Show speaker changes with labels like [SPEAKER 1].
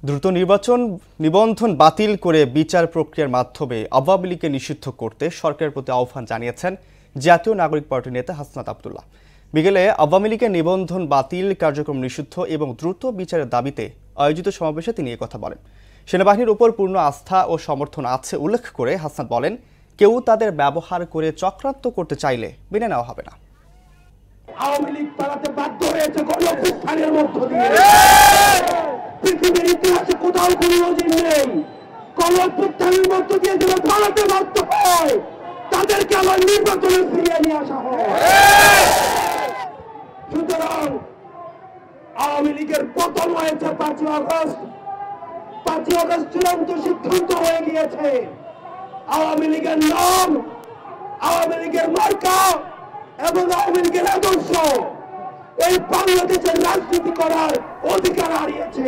[SPEAKER 1] দ্রুত নির্বাচন নিবন্ধন বাতিল করে বিচার প্রক্রিয়ার মাধ্যমে আওয়ামী লীগকে নিষিদ্ধ করতে সরকারের প্রতি আহ্বান জানিয়েছেন জাতীয় নাগরিক পার্টির নেতা হাসনাত আব্দুল্লাহ। বিকেলে আওয়ামী লীগের নিবন্ধন বাতিল কার্যক্রম নিষিদ্ধ এবং দ্রুত বিচারের দাবিতে আয়োজিত সমাবেশে তিনি কথা বলেন। সেনাবাহিনীর উপর পূর্ণ আস্থা ও সমর্থন আছে উল্লেখ করে হাসনাত বলেন, কেউ তাদের ব্যবহার করে চক্রান্ত করতে চাইলে মেনে নেওয়া হবে না।
[SPEAKER 2] আওয়ামী লীগ পালাতে বাধ্য হয়েছে গণঅভ্যুত্থানের মধ্য দিয়ে। পৃথিবীর ইতিহাসে কোথাও কোনো নজির নেই। গণঅভ্যুত্থানের মধ্য দিয়ে যারা পালাতে বাধ্য হয় তাদেরকে আবার নির্বাচনে ফিরিয়ে নিয়ে আসা হয়। সুতরাং আওয়ামী লীগের পতন হয়েছে 5ই আগস্ট। 5ই আগস্ট চূড়ান্ত সিদ্ধান্ত হয়ে গিয়েছে। আওয়ামী লীগের নাম, আওয়ামী লীগের মার্কা এবং আওয়ামী লীগের আদর্শ এই বাংলাদেশের রাজনীতি করার অধিকার হারিয়েছে।